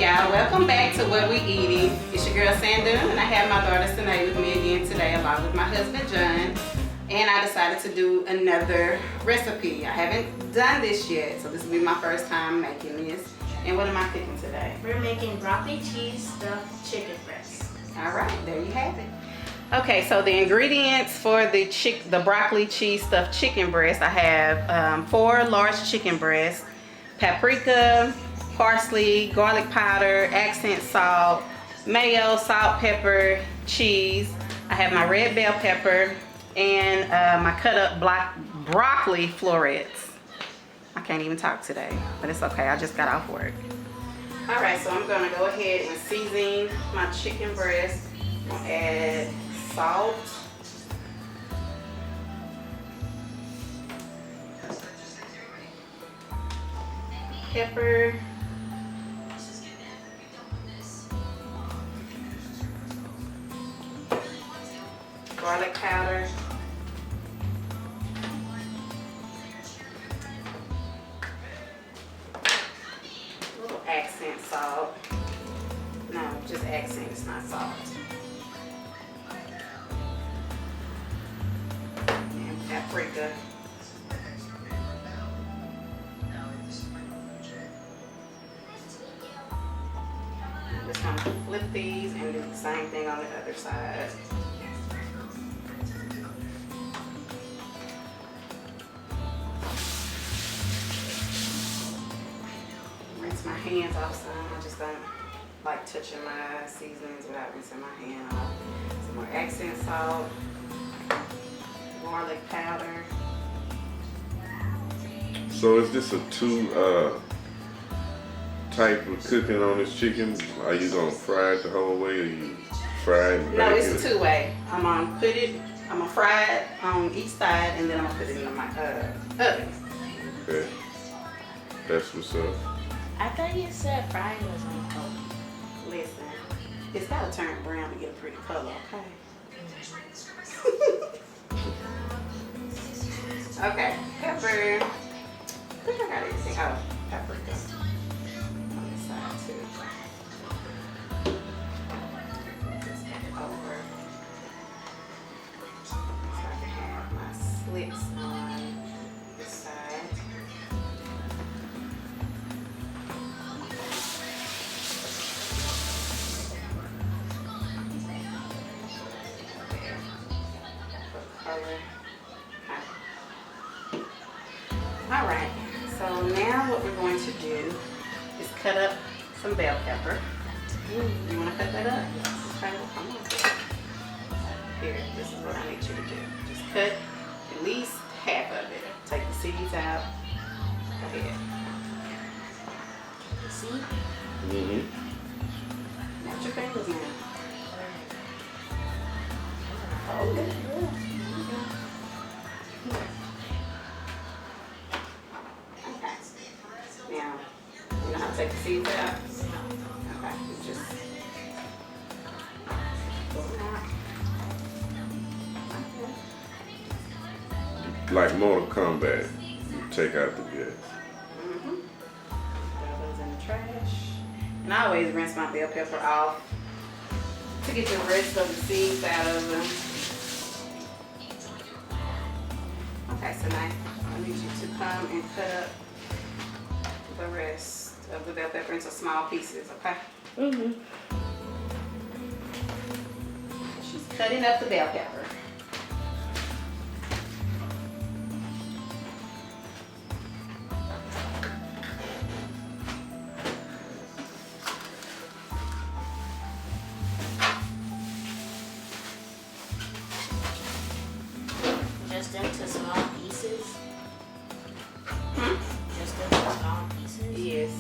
Hey y'all, welcome back to What We Eating. It's your girl Sandun, and I have my daughter Sine with me again today, along with my husband John. And I decided to do another recipe. I haven't done this yet, so this will be my first time making this. And what am I cooking today? We're making broccoli cheese stuffed chicken breast. All right, there you have it. Okay, so the ingredients for the broccoli cheese stuffed chicken breast, I have 4 large chicken breasts, paprika, parsley, garlic powder, accent salt, mayo, salt, pepper, cheese. I have my red bell pepper and my cut up broccoli florets. I can't even talk today, but it's okay. I just got off work. All right, so I'm gonna go ahead and season my chicken breast. I'm gonna add salt, pepper, garlic powder, a little accent salt. No, just accent, it's not salt. And paprika. I'm just gonna flip these and do the same thing on the other side. Rinse my hands off some. I just don't like touching my seasonings without rinsing my hand off. Some more accent salt, garlic powder. So is this a 2 type of cooking on this chicken? Are you gonna fry it the whole way, or you fry it and No, bake it's it? a 2-way. I'm gonna fry it on each side, and then I'm gonna put it in my oven. Okay, that's what's up. I thought you said frying was on cold. Listen, it's gotta turn brown to get a pretty color, okay? Okay, pepper. I think I got everything. Oh, paprika on this side too. Just put it over so I can have my slits on this side. All right, so now what we're going to do is cut up some bell pepper. You want to cut that up? Okay, well, come on. Here, this is what I need you to do. Just cut at least half of it. Take the seeds out. Go ahead. See? Mm-hmm. Watch your fingers now. Hold it. Okay. Now, you know how to take the seeds out? Okay, you just pull them out. Okay. Like Mortal Kombat, you take out the guts. Mm-hmm. Throw those in the trash. And I always rinse my bell pepper off to get the rest of the seeds out of them. Okay, so now I need you to come and cut up the rest of the bell pepper into small pieces, okay? Mm-hmm. She's cutting up the bell pepper. Just into small pieces. Hmm? Just into small pieces. Yes.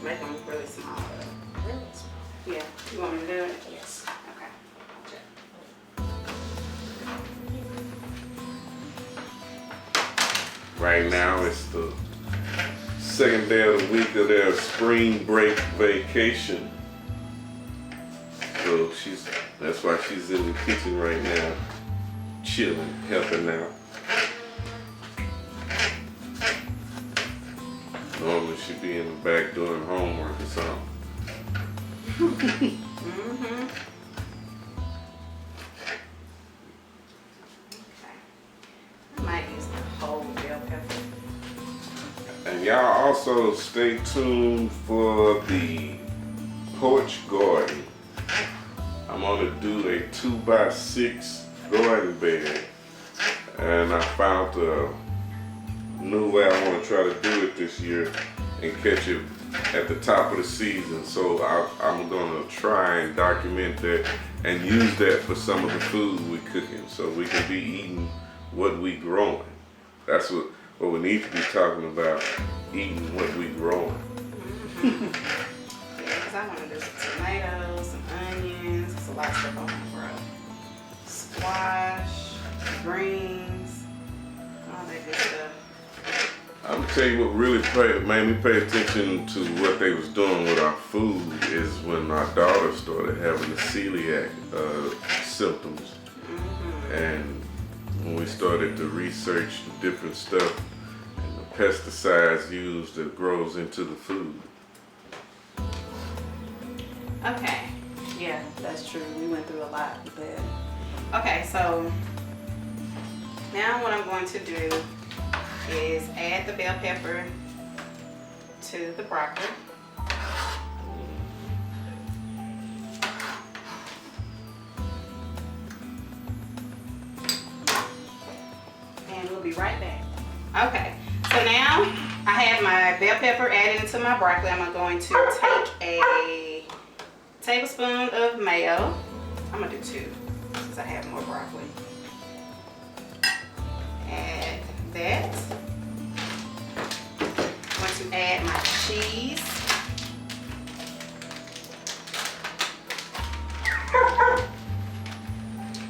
Make them really small though. Really small. Yeah. You want me to do it? Yes. Okay. Check. Right now it's the second day of the week of their spring break vacation. So that's why she's in the kitchen right now, chilling, helping out. Normally she'd be in the back doing homework or something. Mm-hmm. Okay. I might use the whole bell pepper. And y'all also stay tuned for the porch garden. I'm gonna do a 2x6 garden bed, and I found a new way I want to try to do it this year and catch it at the top of the season. So I'm gonna try and document that and use that for some of the food we're cooking, so we can be eating what we growing. That's what we need to be talking about, eating what we growing. Yeah, because I want to do some tomatoes, some onions, there's a lot of stuff I want to grow. Squash, greens, all that good stuff. I'm gonna tell you what really made me pay attention to what they was doing with our food is when our daughter started having the celiac symptoms. And when we started to research the different stuff and the pesticides used that grows into the food. Okay, yeah, that's true. We went through a lot with that. Okay, so now what I'm going to do is add the bell pepper to the broccoli. And we'll be right back. Okay, so now I have my bell pepper added into my broccoli. I'm going to take a tablespoon of mayo. I'm gonna do 2 since I have more broccoli. Add that. I'm going to add my cheese.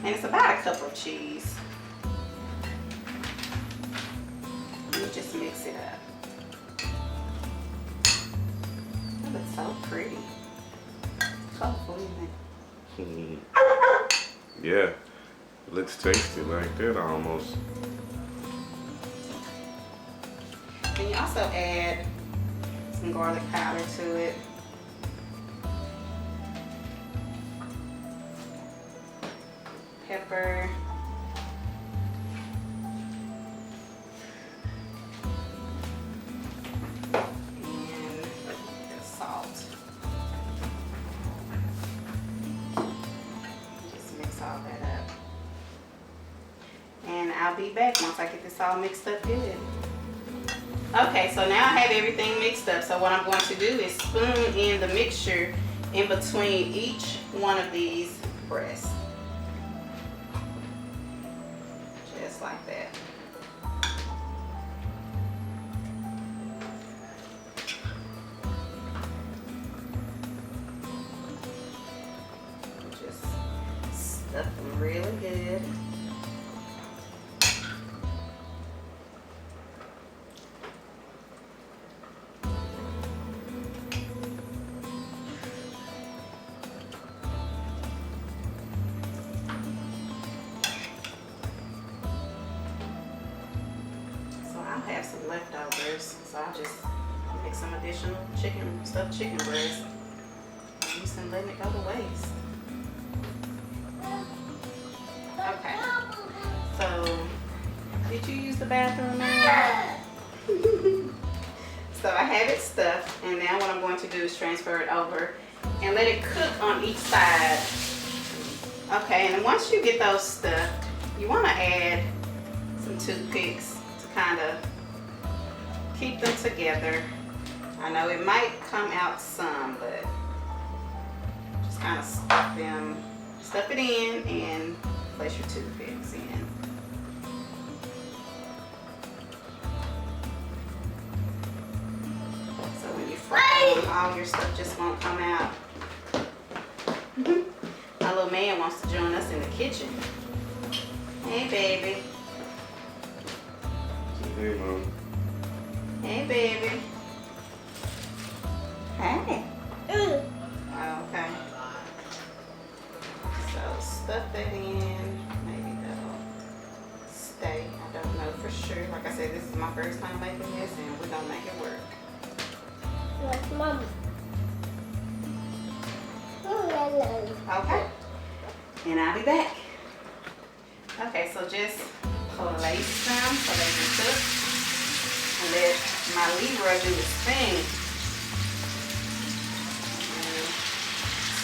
And it's about a cup of cheese. Let me just mix it up. That looks so pretty. Colorful, isn't it? Yeah, it looks tasty like that almost. And you also add some garlic powder to it. Pepper. And the salt. Just mix all that up. And I'll be back once I get this all mixed up good. Okay, so now I have everything mixed up. So what I'm going to do is spoon in the mixture in between each one of these breasts. Just like that. Just stuff them really good. Have some leftovers, so I'll just make some additional stuffed chicken breast. I'm used to letting it go to waste. Okay, so did you use the bathroom now? So I have it stuffed, and now what I'm going to do is transfer it over and let it cook on each side. Okay, and then once you get those stuffed, you want to add some toothpicks to kind of keep them together. I know it might come out some, but just kind of stuff it in and place your toothpicks in. So when you fry them, all your stuff just won't come out. My little man wants to join us in the kitchen. Hey, baby. Hey, Mom. Hey, baby. Hey. Okay. So stuff that in. Maybe that'll stay. I don't know for sure. Like I said, this is my first time making this, and we're gonna make it work. Like Mom. Okay. And I'll be back. Okay, so just place them so they can cook. And let my Libra do its thing.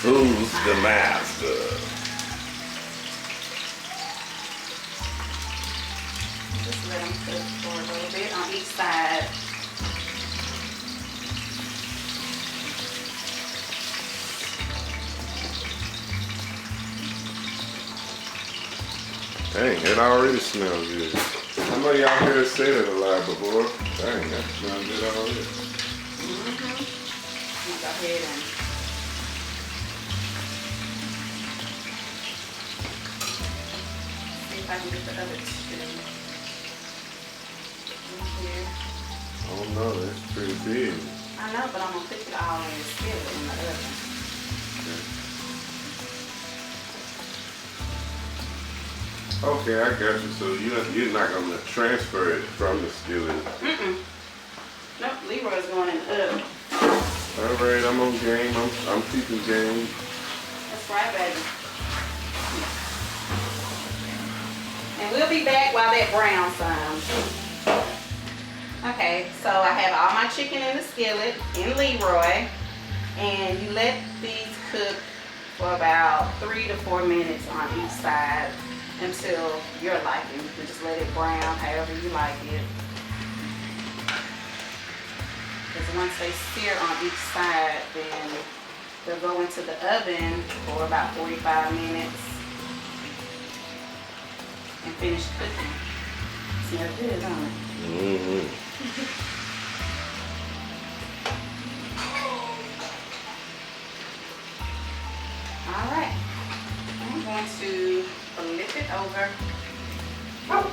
Who's the master? Just let them cook for a little bit on each side. Dang, it already smells good. I know y'all heard us say that a lot before. Dang, that smells good already. I'm gonna go ahead and see if I can get the other two in here. Oh no, that's pretty big. I know, but I'm gonna put it all in the skillet in the oven. Okay, I got you. So you're not gonna transfer it from the skillet. Nope, Leroy's going in the oven. All right, I'm on game. I'm keeping game. That's right, baby. And we'll be back while that browns some. Okay, so I have all my chicken in the skillet in Leroy, and you let these cook for about 3 to 4 minutes on each side until your liking. You can just let it brown however you like it. Because once they sear on each side, then they'll go into the oven for about 45 minutes and finish cooking. Smells good, don't it? Mm-hmm. All right. I'm going to flip it over. I don't know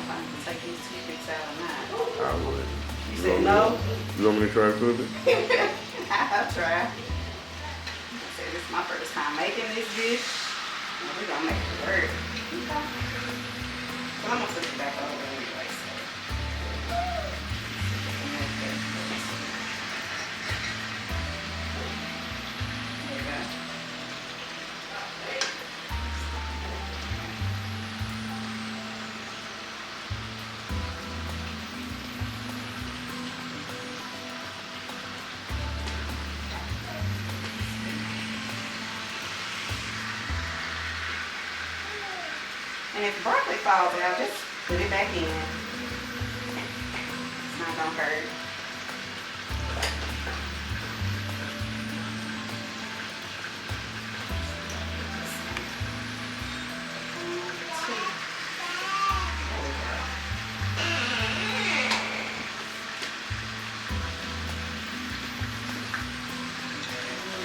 if I can take these toothpicks out or not. I would. You said no? You want me to try to flip it? I'll try. I said this is my first time making this dish. And we're gonna make it work. Okay. But I'm gonna flip it back over anyway. So. There we go. And if broccoli falls out, just put it back in. It's not gonna hurt.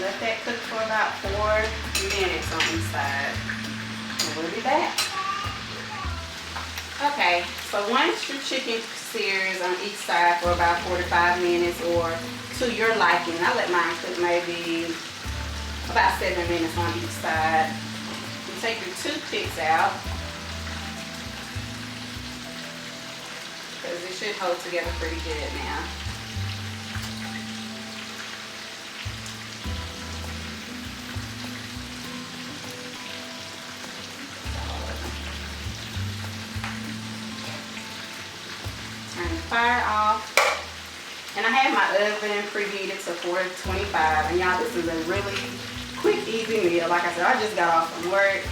Let that cook for about 4 minutes on each side. And we'll be back. Okay, so once your chicken sears on each side for about 45 minutes or to your liking, I let mine cook maybe about 7 minutes on each side. You take your toothpicks out because it should hold together pretty good now. Turn the fire off. And I have my oven preheated to 425. And y'all, this is a really quick, easy meal. Like I said, I just got off from work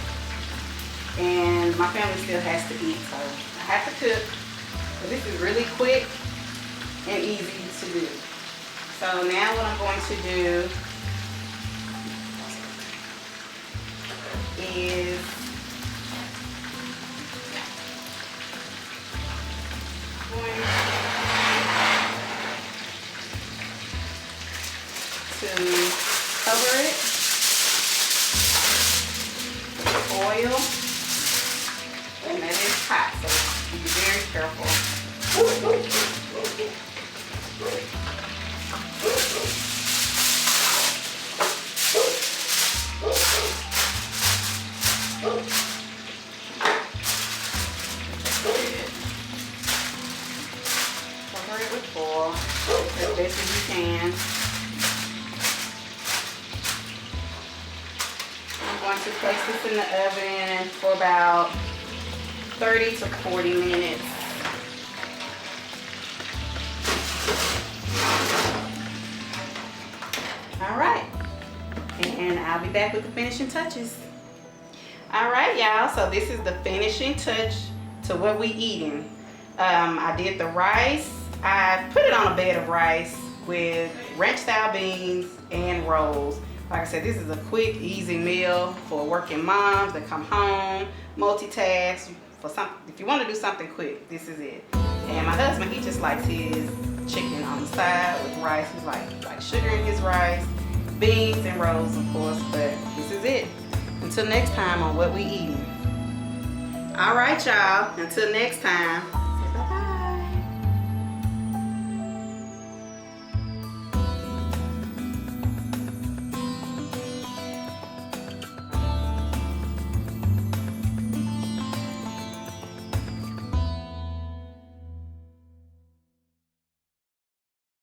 and my family still has to eat, so I have to cook. But this is really quick and easy to do. So now what I'm going to do is to cover it with oil, and that is hot, so be very careful. Cover it with oil as best as you can. to place this in the oven for about 30 to 40 minutes. All right, and I'll be back with the finishing touches. All right, y'all, so this is the finishing touch to what we eating. I did the rice. I put it on a bed of rice with ranch style beans and rolls. Like I said, this is a quick, easy meal for working moms that come home, multitask. If you want to do something quick, this is it. And my husband, he just likes his chicken on the side with rice. He's like sugar in his rice, beans and rolls, of course. But this is it. Until next time on What We Eating. All right, y'all. Until next time.